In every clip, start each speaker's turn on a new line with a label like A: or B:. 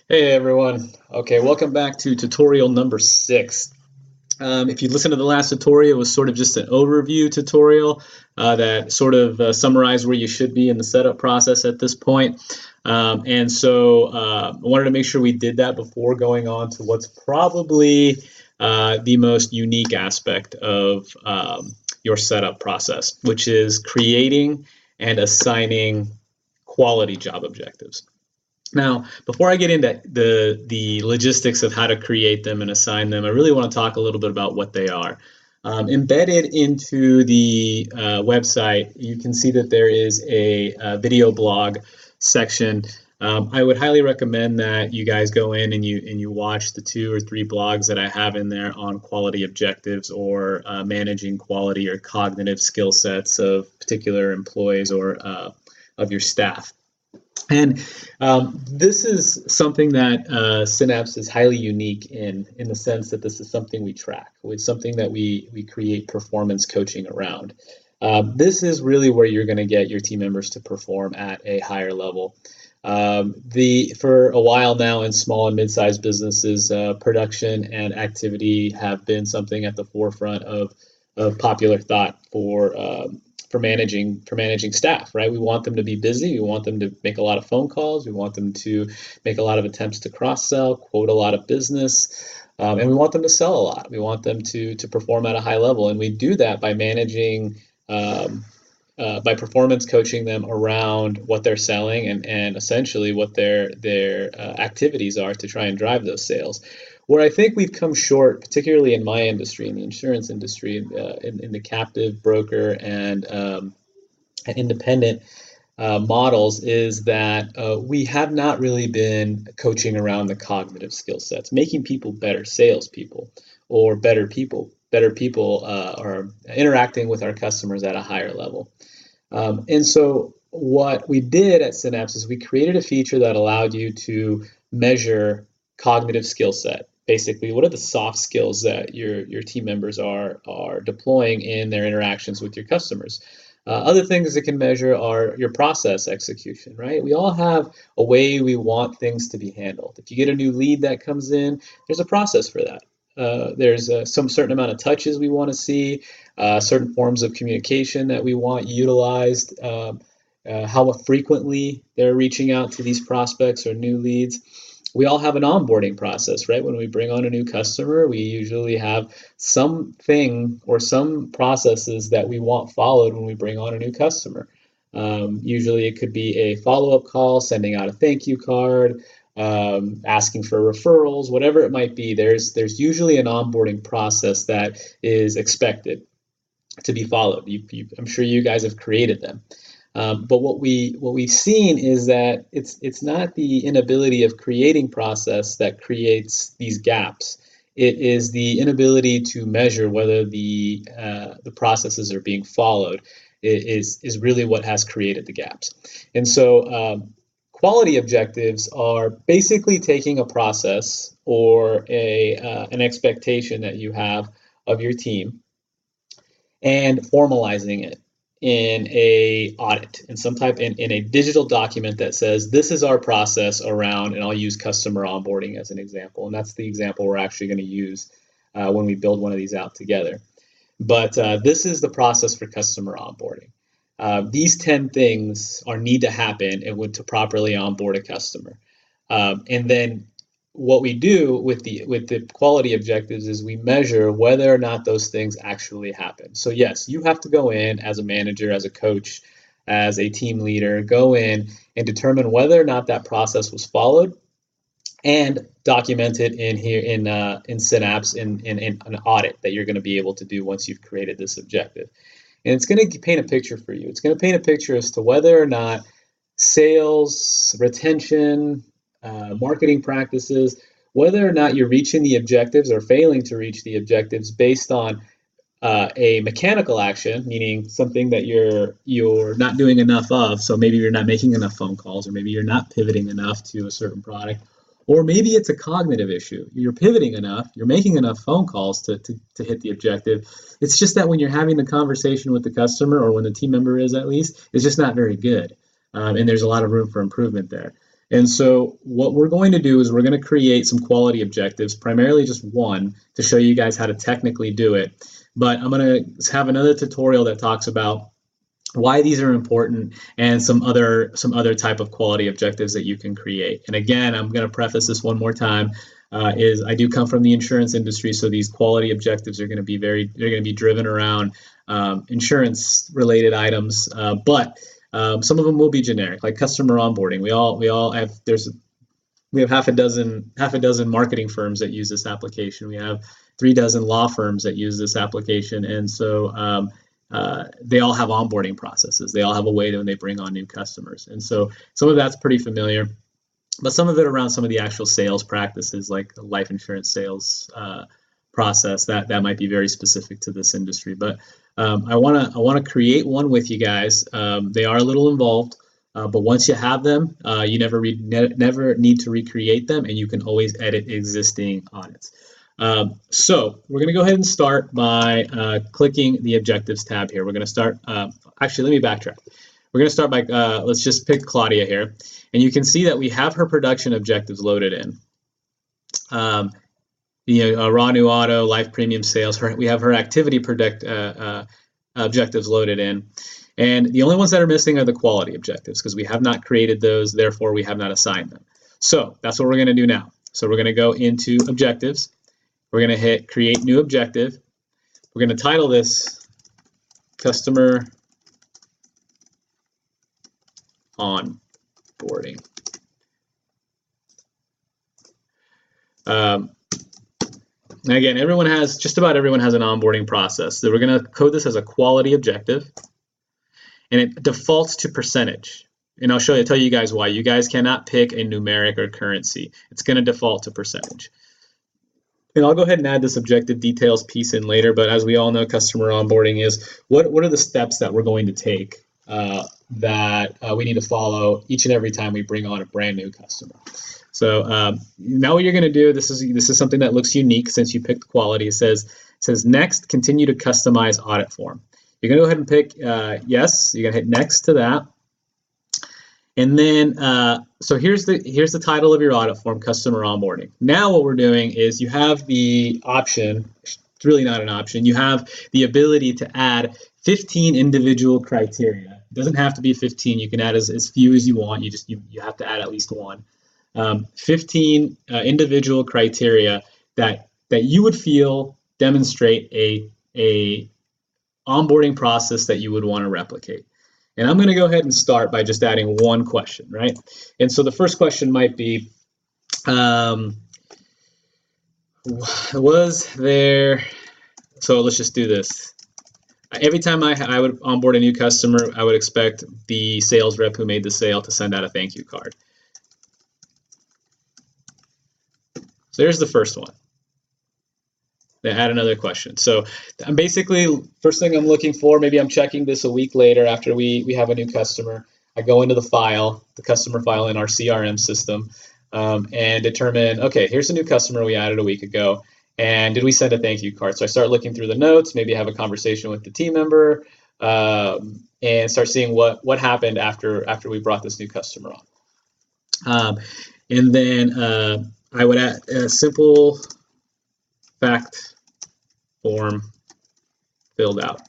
A: Hey everyone. Okay, welcome back to tutorial number 6. If you listen to the last tutorial, it was sort of just an overview tutorial that sort of summarized where you should be in the setup process at this point. I wanted to make sure we did that before going on to what's probably the most unique aspect of your setup process, which is creating and assigning quality job objectives. Now, before I get into the logistics of how to create them and assign them, I really want to talk a little bit about what they are. Embedded into the website, you can see that there is a video blog section. I would highly recommend that you guys go in and you watch the 2 or 3 blogs that I have in there on quality objectives or managing quality or cognitive skill sets of particular employees or of your staff. And this is something that Synapse is highly unique in the sense that this is something we track. It's something that we create performance coaching around. This is really where you're going to get your team members to perform at a higher level. For a while now in small and mid-sized businesses, production and activity have been something at the forefront of popular thought for managing staff, right? We want them to be busy. We want them to make a lot of phone calls. We want them to make a lot of attempts to cross-sell, quote a lot of business, and we want them to sell a lot. We want them to perform at a high level, and we do that by managing, by performance coaching them around what they're selling and essentially what their activities are to try and drive those sales. Where I think we've come short, particularly in my industry, in the insurance industry, in the captive broker and independent models, is that we have not really been coaching around the cognitive skill sets, making people better salespeople or better people are interacting with our customers at a higher level. And so what we did at Synapse is we created a feature that allowed you to measure cognitive skill set. Basically, what are the soft skills that your team members are deploying in their interactions with your customers? Other things it can measure are your process execution, right? We all have a way we want things to be handled. If you get a new lead that comes in, there's a process for that. There's some certain amount of touches we want to see, certain forms of communication that we want utilized, how frequently they're reaching out to these prospects or new leads. We all have an onboarding process, right? When we bring on a new customer, we usually have something or some processes that we want followed when we bring on a new customer. Usually it could be a follow-up call, sending out a thank you card, asking for referrals, whatever it might be. There's usually an onboarding process that is expected to be followed. I'm sure you guys have created them. But what we've seen is that it's not the inability of creating process that creates these gaps. It is the inability to measure whether the processes are being followed is really what has created the gaps. And so quality objectives are basically taking a process or an expectation that you have of your team and formalizing it in a audit in some type in a digital document that says this is our process around, and I'll use customer onboarding as an example, and that's the example we're actually going to use when we build one of these out together. But this is the process for customer onboarding. These 10 things need to happen to properly onboard a customer, and then what we do with the quality objectives is we measure whether or not those things actually happen. So yes, you have to go in as a manager, as a coach, as a team leader, go in and determine whether or not that process was followed and document it in here in Synapse in an audit that you're going to be able to do once you've created this objective. And it's going to paint a picture for you. It's going to paint a picture as to whether or not sales, retention, marketing practices, whether or not you're reaching the objectives or failing to reach the objectives based on a mechanical action, meaning something that you're not doing enough of. So maybe you're not making enough phone calls, or maybe you're not pivoting enough to a certain product, or maybe it's a cognitive issue. You're pivoting enough, you're making enough phone calls to hit the objective. It's just that when you're having the conversation with the customer, or when the team member is at least, it's just not very good. And there's a lot of room for improvement there. And so what we're going to do is we're going to create some quality objectives, primarily just one, to show you guys how to technically do it. But I'm going to have another tutorial that talks about why these are important and some other type of quality objectives that you can create. And again, I'm going to preface this one more time. Is I do come from the insurance industry, so these quality objectives are going to be they're going to be driven around insurance related items, but some of them will be generic, like customer onboarding. We all have we have half a dozen marketing firms that use this application. We have 3 dozen law firms that use this application, and so they all have onboarding processes. They all have a way to when they bring on new customers, and so some of that's pretty familiar. But some of it around some of the actual sales practices, like the life insurance sales process, that might be very specific to this industry. But I wanna create one with you guys. They are a little involved, but once you have them, you never need to recreate them, and you can always edit existing audits. So we're going to go ahead and start by clicking the Objectives tab here. We're going to start. Actually, let me backtrack. We're going to start by, let's just pick Claudia here. And you can see that we have her production objectives loaded in. Raw new auto, life premium sales. We have her activity objectives loaded in. And the only ones that are missing are the quality objectives because we have not created those, therefore we have not assigned them. So that's what we're going to do now. So we're going to go into Objectives. We're going to hit Create New Objective. We're going to title this Customer Onboarding. Again, just about everyone has an onboarding process. So we're going to code this as a quality objective, and it defaults to percentage. And I'll tell you guys why. You guys cannot pick a numeric or currency. It's going to default to percentage. And I'll go ahead and add this objective details piece in later, but as we all know, customer onboarding is what are the steps that we're going to take that we need to follow each and every time we bring on a brand new customer. So now what you're going to do, this is something that looks unique since you picked quality. It says next, continue to customize audit form. You're going to go ahead and pick yes. You're going to hit next to that. And then, so here's the title of your audit form, Customer Onboarding. Now what we're doing is you have the option, it's really not an option, you have the ability to add 15 individual criteria. It doesn't have to be 15, you can add as few as you want, you have to add at least one. 15 individual criteria that you would feel demonstrate a onboarding process that you would want to replicate. And I'm going to go ahead and start by just adding one question, right? And so the first question might be, was there, so let's just do this. Every time I would onboard a new customer, I would expect the sales rep who made the sale to send out a thank you card. So here's the first one. Then add another question. So I'm basically, first thing I'm looking for, maybe I'm checking this a week later after we have a new customer. I go into the customer file in our CRM system, and determine, okay, here's a new customer we added a week ago, and did we send a thank you card? So I start looking through the notes, maybe have a conversation with the team member, and start seeing what happened after we brought this new customer on. And then I would add a simple fact form filled out.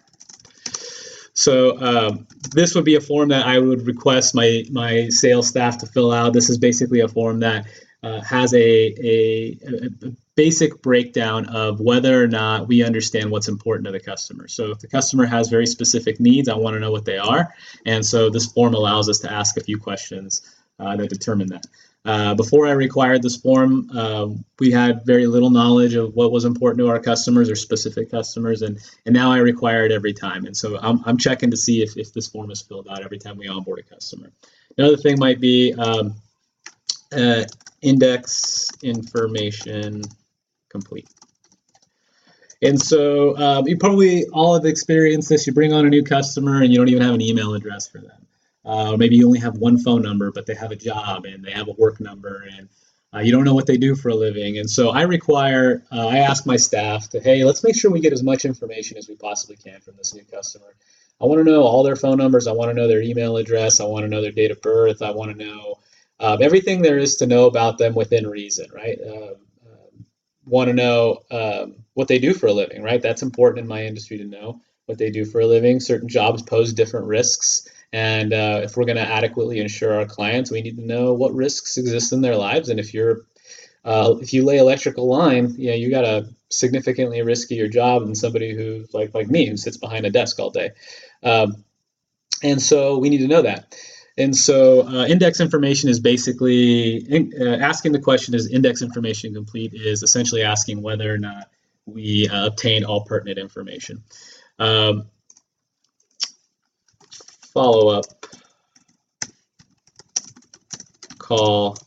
A: So this would be a form that I would request my sales staff to fill out. This is basically a form that has a basic breakdown of whether or not we understand what's important to the customer. So if the customer has very specific needs, I want to know what they are. And so this form allows us to ask a few questions that determine that. Before I required this form, we had very little knowledge of what was important to our customers or specific customers, and now I require it every time. And so I'm checking to see if this form is filled out every time we onboard a customer. Another thing might be index information complete. And so you probably all have experienced this. You bring on a new customer and you don't even have an email address for them. Or maybe you only have one phone number, but they have a job and they have a work number, and you don't know what they do for a living. And so I ask my staff to, hey, let's make sure we get as much information as we possibly can from this new customer. I want to know all their phone numbers. I want to know their email address. I want to know their date of birth. I want to know everything there is to know about them within reason, right? Want to know what they do for a living, right? That's important in my industry to know what they do for a living. Certain jobs pose different risks. And if we're going to adequately insure our clients, we need to know what risks exist in their lives. And if you lay electrical line, you got a significantly riskier job than somebody who's like me, who sits behind a desk all day. And so we need to know that. And so index information is basically asking the question, is index information complete, is essentially asking whether or not we obtained all pertinent information. Follow-up call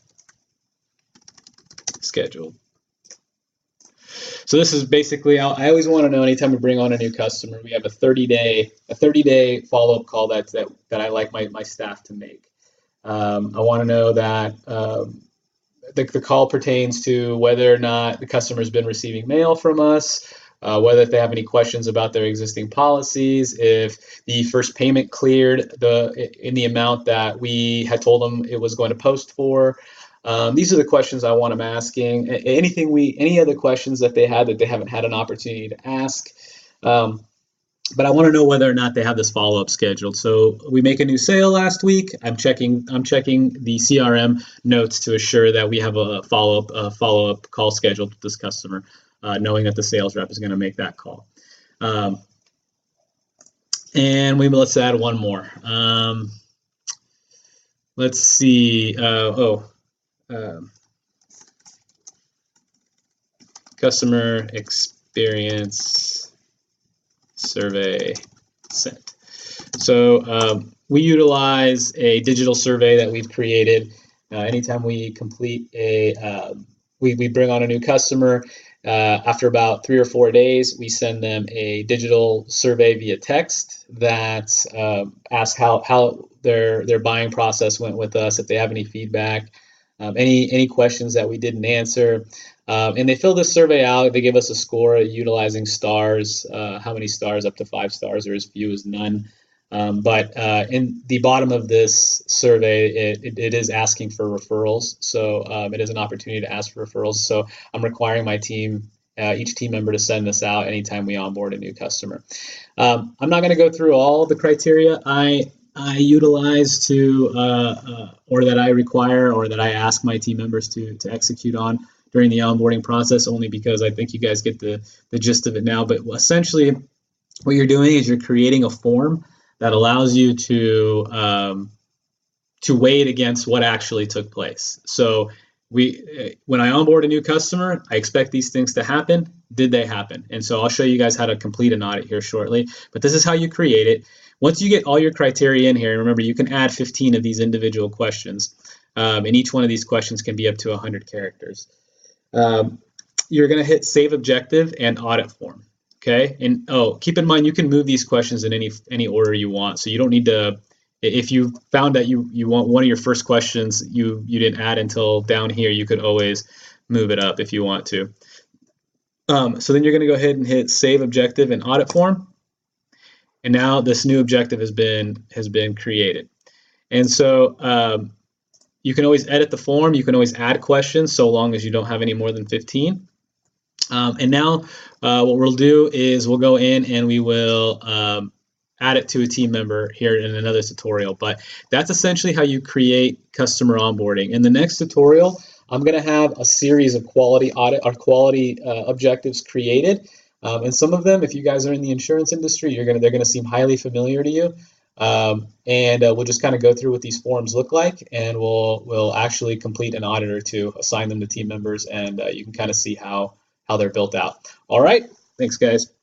A: scheduled. So this is basically, I always want to know anytime we bring on a new customer, we have a 30-day follow-up call that I like my staff to make. I want to know that the call pertains to whether or not the customer's been receiving mail from us, whether if they have any questions about their existing policies, if the first payment cleared in the amount that we had told them it was going to post for. These are the questions I want them asking. Any other questions that they had that they haven't had an opportunity to ask. But I want to know whether or not they have this follow-up scheduled. So we make a new sale last week. I'm checking the CRM notes to assure that we have a follow-up call scheduled with this customer, knowing that the sales rep is going to make that call. And let's add one more. Let's see. Customer experience survey sent. So we utilize a digital survey that we've created. Anytime we complete we bring on a new customer, after about 3 or 4 days, we send them a digital survey via text that asks how their buying process went with us, if they have any feedback, any questions that we didn't answer. And they fill this survey out. They give us a score utilizing stars, how many stars, up to 5 stars, or as few as none. But in the bottom of this survey, it is asking for referrals. So it is an opportunity to ask for referrals. So I'm requiring my team, each team member, to send this out anytime we onboard a new customer. I'm not going to go through all the criteria I utilize or that I require, or that I ask my team members to execute on during the onboarding process, only because I think you guys get the gist of it now. But essentially, what you're doing is you're creating a form that allows you to weigh it against what actually took place. So when I onboard a new customer, I expect these things to happen. Did they happen? And so I'll show you guys how to complete an audit here shortly. But this is how you create it. Once you get all your criteria in here, remember, you can add 15 of these individual questions. And each one of these questions can be up to 100 characters. You're going to hit Save Objective and Audit Form. Okay, and keep in mind, you can move these questions in any order you want. So you don't need to. If you found that you want one of your first questions you didn't add until down here, you could always move it up if you want to. So then you're going to go ahead and hit Save Objective and Audit Form, and now this new objective has been created. And so you can always edit the form. You can always add questions, so long as you don't have any more than 15. And now what we'll do is we'll go in and we will add it to a team member here in another tutorial. But that's essentially how you create customer onboarding. In the next tutorial, I'm going to have a series of quality objectives created. And some of them, if you guys are in the insurance industry, they're going to seem highly familiar to you. And we'll just kind of go through what these forms look like, and we'll actually complete an audit or two, assign them to team members, and you can kind of see how they're built out. All right, thanks guys.